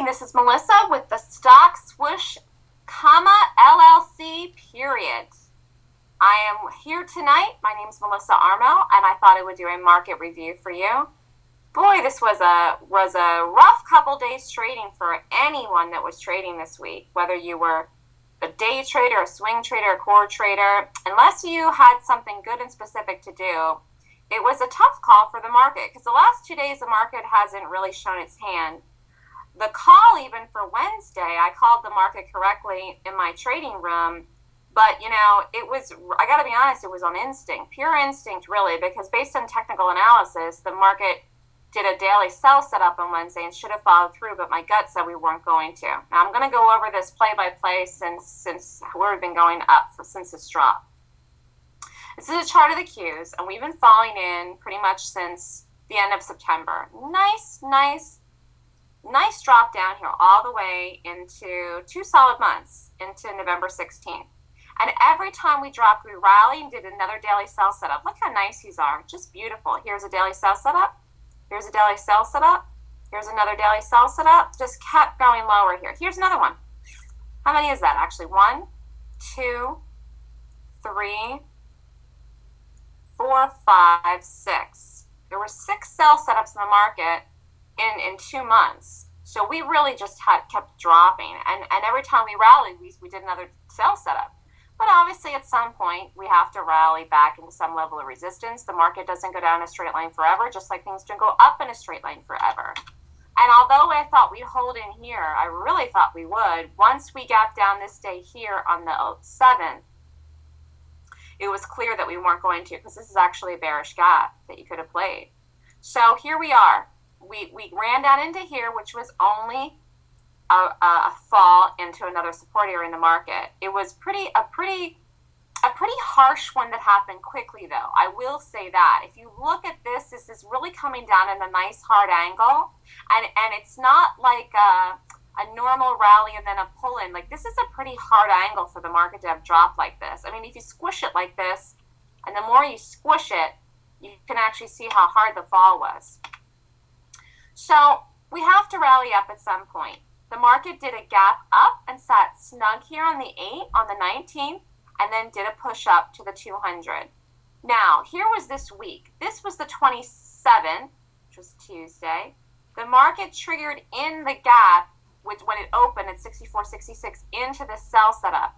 morning, this is Melissa with the Stock Swoosh, LLC, period. I am here tonight. My name is Melissa Armo, and I thought I would do a market review for you. Boy, this was a rough couple days trading for anyone that was trading this week, whether you were a day trader, a swing trader, a core trader. Unless you had something good and specific to do, it was a tough call for the market because the last 2 days the market hasn't really shown its hand. The call even for Wednesday, I called the market correctly in my trading room, but I got to be honest, it was on instinct, pure instinct really, because based on technical analysis, the market did a daily sell setup on Wednesday and should have followed through, but my gut said we weren't going to. Now I'm going to go over this play-by-play since we've been going up since this drop. This is a chart of the Qs, and we've been falling in pretty much since the end of September. Nice drop down here all the way into 2 solid months, into November 16th. And every time we dropped, we rallied and did another daily sell setup. Look how nice these are. Just beautiful. Here's a daily sell setup. Here's a daily sell setup. Here's another daily sell setup. Just kept going lower here. Here's another one. How many is that actually? 1, 2, 3, 4, 5, 6. There were 6 sell setups in the market in 2 months. So we really just kept dropping. And every time we rallied, we did another sell setup. But obviously at some point, we have to rally back into some level of resistance. The market doesn't go down a straight line forever, just like things don't go up in a straight line forever. And although I thought we'd hold in here, I really thought we would, once we gapped down this day here on the 7th, it was clear that we weren't going to, because this is actually a bearish gap that you could have played. So here we are. We ran down into here, which was only a fall into another support area in the market. It was a pretty harsh one that happened quickly, though. I will say that. If you look at this, this is really coming down in a nice hard angle, and it's not like a normal rally and then a pull-in. Like, this is a pretty hard angle for the market to have dropped like this. I mean, if you squish it like this, and the more you squish it, you can actually see how hard the fall was. So we have to rally up at some point. The market did a gap up and sat snug here on the 8th, on the 19th, and then did a push up to the 200. Now, here was this week. This was the 27th, which was Tuesday. The market triggered in the gap when it opened at 64.66 into the sell setup.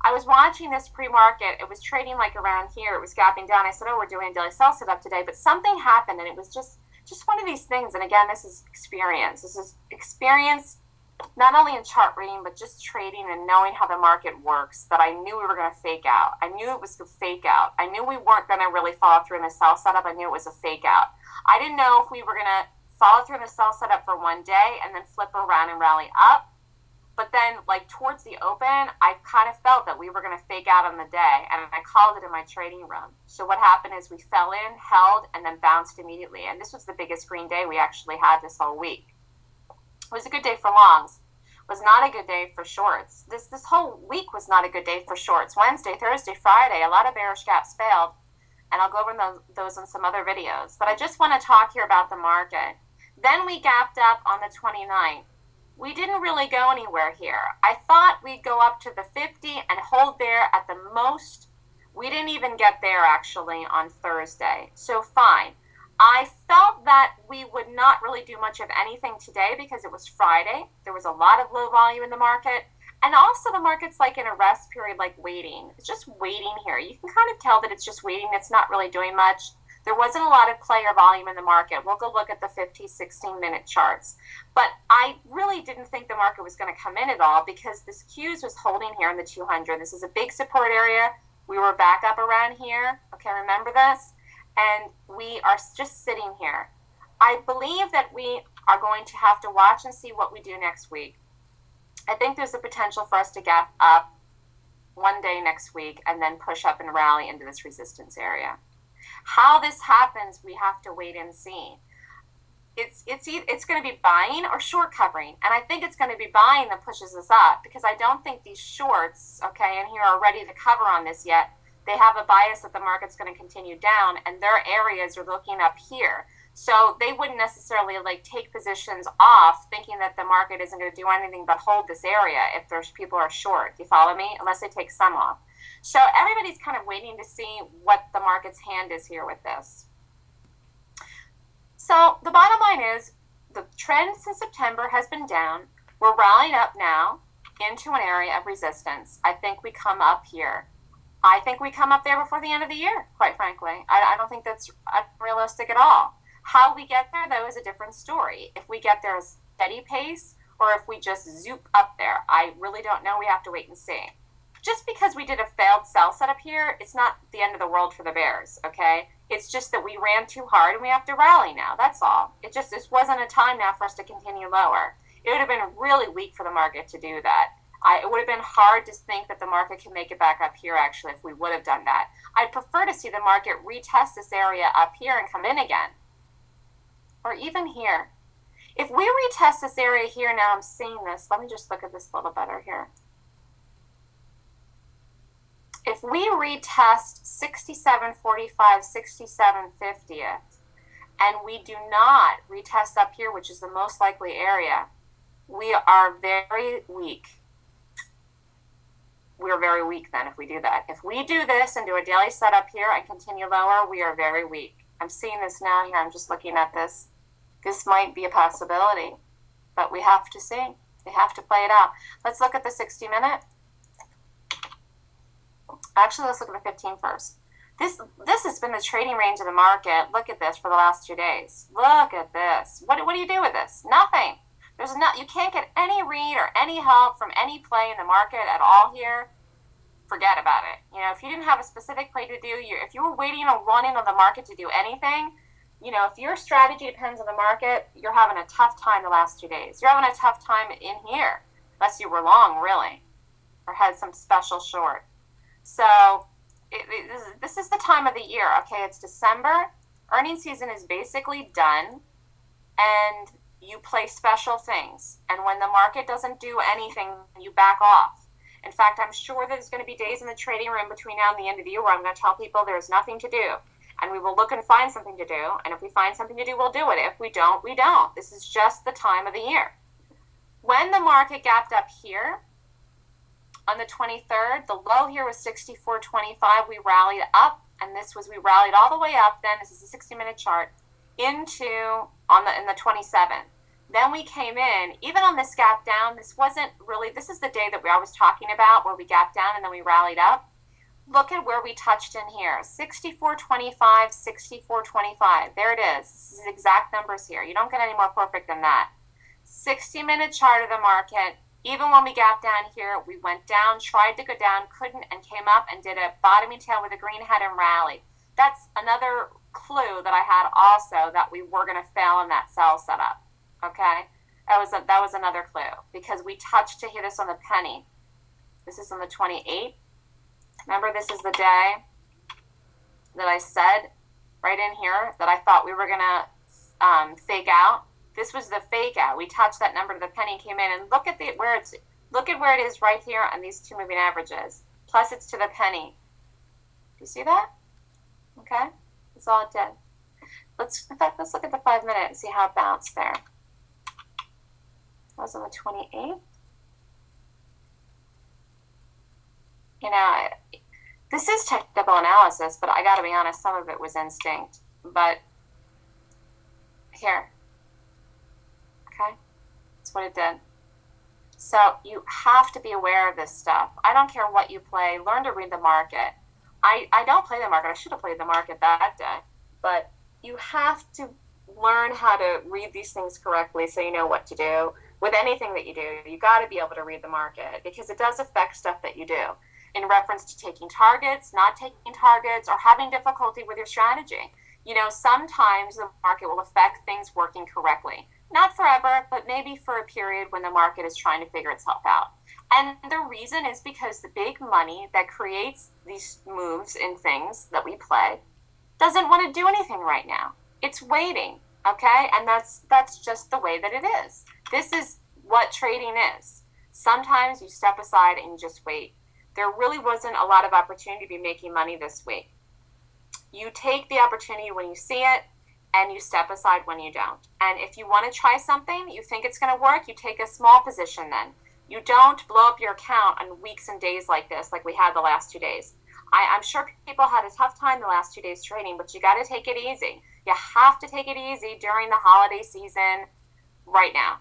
I was watching this pre-market. It was trading like around here. It was gapping down. I said, oh, we're doing a daily sell setup today. But something happened, and it was just one of these things. And again, this is experience. This is experience not only in chart reading, but just trading and knowing how the market works, that I knew we were going to fake out. I knew it was a fake out. I knew we weren't going to really follow through in the sell setup. I knew it was a fake out. I didn't know if we were going to follow through in the sell setup for one day and then flip around and rally up. But then, like, towards the open, I kind of felt that we were going to fake out on the day, and I called it in my trading room. So what happened is we fell in, held, and then bounced immediately. And this was the biggest green day we actually had this whole week. It was a good day for longs. It was not a good day for shorts. This whole week was not a good day for shorts. Wednesday, Thursday, Friday, a lot of bearish gaps failed, and I'll go over those in some other videos. But I just want to talk here about the market. Then we gapped up on the 29th. We didn't really go anywhere here. I thought we'd go up to the 50 and hold there at the most. We didn't even get there actually on Thursday. So fine. I felt that we would not really do much of anything today because it was Friday. There was a lot of low volume in the market. And also the market's like in a rest period, like waiting. It's just waiting here. You can kind of tell that it's just waiting. It's not really doing much. There wasn't a lot of player volume in the market. We'll go look at the 50, 16-minute charts. But I really didn't think the market was going to come in at all because this Qs was holding here in the 200. This is a big support area. We were back up around here. Okay, remember this? And we are just sitting here. I believe that we are going to have to watch and see what we do next week. I think there's a potential for us to gap up one day next week and then push up and rally into this resistance area. How this happens, we have to wait and see. It's going to be buying or short covering, and I think it's going to be buying that pushes us up because I don't think these shorts, okay, and here are ready to cover on this yet. They have a bias that the market's going to continue down, and their areas are looking up here. So they wouldn't necessarily like take positions off thinking that the market isn't going to do anything but hold this area if there's people are short. Do you follow me? Unless they take some off. So everybody's kind of waiting to see what the market's hand is here with this. So the bottom line is the trend since September has been down. We're rallying up now into an area of resistance. I think we come up here. I think we come up there before the end of the year, quite frankly. I don't think that's unrealistic at all. How we get there, though, is a different story. If we get there at a steady pace or if we just zoop up there, I really don't know. We have to wait and see. Just because we did a failed sell setup here, it's not the end of the world for the bears, okay? It's just that we ran too hard and we have to rally now. That's all. This wasn't a time now for us to continue lower. It would have been really weak for the market to do that. It would have been hard to think that the market can make it back up here, actually, if we would have done that. I'd prefer to see the market retest this area up here and come in again. Or even here. If we retest this area here, now I'm seeing this. Let me just look at this a little better here. If we retest 67.45, 67.50, and we do not retest up here, which is the most likely area, we are very weak. We are very weak then if we do that. If we do this and do a daily setup here and continue lower, we are very weak. I'm seeing this now here. I'm just looking at this. This might be a possibility, but we have to see. We have to play it out. Let's look at the 60-minute. Actually, let's look at the 15 first. This has been the trading range of the market. Look at this for the last 2 days. Look at this. What do you do with this? Nothing. You can't get any read or any help from any play in the market at all here. Forget about it. If you didn't have a specific play to do, if you were waiting or wanting on the market to do anything, if your strategy depends on the market, you're having a tough time the last 2 days. You're having a tough time in here, unless you were long, really, or had some special short. So this is the time of the year, okay? It's December. Earnings season is basically done, and you play special things. And when the market doesn't do anything, you back off. In fact, I'm sure there's going to be days in the trading room between now and the end of the year where I'm going to tell people there's nothing to do. And we will look and find something to do. And if we find something to do, we'll do it. If we don't, we don't. This is just the time of the year. When the market gapped up here on the 23rd, the low here was 64.25. We rallied up, and we rallied all the way up then. This is a 60-minute chart in the 27th. Then we came in, even on this gap down, this is the day that I was talking about where we gapped down and then we rallied up. Look at where we touched in here, 64.25, 64.25. There it is. This is exact numbers here. You don't get any more perfect than that. 60-minute chart of the market. Even when we gapped down here, we went down, tried to go down, couldn't, and came up and did a bottoming tail with a green head and rallied. That's another clue that I had also that we were going to fail in that sell setup. Okay, that was another clue because we touched to hit us on the penny. This is on the 28th. Remember, this is the day that I said right in here that I thought we were gonna fake out. This was the fake out. We touched that number to the penny, came in, and look at where it is right here on these two moving averages. Plus, it's to the penny. Do you see that? Okay, that's all it did. Let's look at the 5-minute and see how it bounced there. That was on the 28th. This is technical analysis, but I got to be honest, some of it was instinct. But here, okay, that's what it did. So you have to be aware of this stuff. I don't care what you play. Learn to read the market. I don't play the market. I should have played the market that day. But you have to learn how to read these things correctly so you know what to do. With anything that you do, you got to be able to read the market because it does affect stuff that you do in reference to taking targets, not taking targets, or having difficulty with your strategy. Sometimes the market will affect things working correctly. Not forever, but maybe for a period when the market is trying to figure itself out. And the reason is because the big money that creates these moves in things that we play doesn't want to do anything right now. It's waiting, okay? And that's just the way that it is. This is what trading is. Sometimes you step aside and you just wait. There really wasn't a lot of opportunity to be making money this week. You take the opportunity when you see it, and you step aside when you don't. And if you want to try something, you think it's going to work, you take a small position then. You don't blow up your account on weeks and days like this, like we had the last 2 days. I'm sure people had a tough time the last 2 days trading, but you got to take it easy. You have to take it easy during the holiday season right now.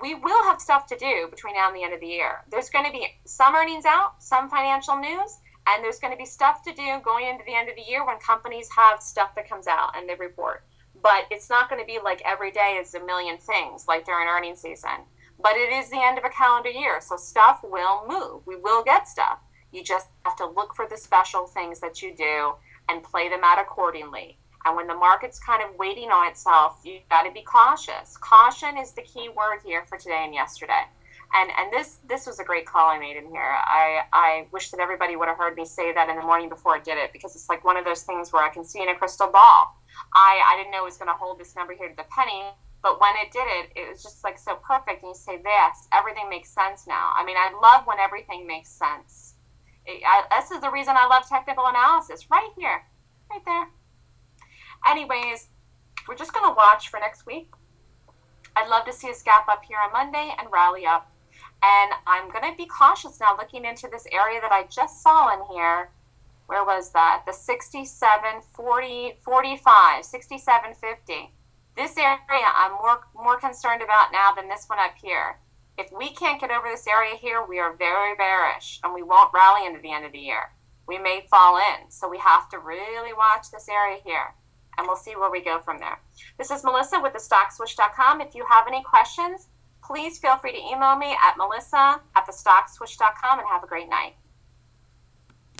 We will have stuff to do between now and the end of the year. There's going to be some earnings out, some financial news, and there's going to be stuff to do going into the end of the year when companies have stuff that comes out and they report. But it's not going to be like every day is a million things like during earnings season. But it is the end of a calendar year, so stuff will move. We will get stuff. You just have to look for the special things that you do and play them out accordingly. And when the market's kind of waiting on itself, you got to be cautious. Caution is the key word here for today and yesterday. And this was a great call I made in here. I wish that everybody would have heard me say that in the morning before I did it, because it's like one of those things where I can see in a crystal ball. I didn't know it was going to hold this number here to the penny, but when it did it, it was just like so perfect. And you say, this, everything makes sense now. I mean, I love when everything makes sense. This is the reason I love technical analysis, right here, right there. Anyways, we're just going to watch for next week. I'd love to see us gap up here on Monday and rally up. And I'm going to be cautious now looking into this area that I just saw in here. Where was that? The 67.40.45, 67.50. This area I'm more concerned about now than this one up here. If we can't get over this area here, we are very bearish and we won't rally into the end of the year. We may fall in. So we have to really watch this area here. And we'll see where we go from there. This is Melissa with thestockswoosh.com. If you have any questions, please feel free to email me at melissa@thestockswoosh.com and have a great night.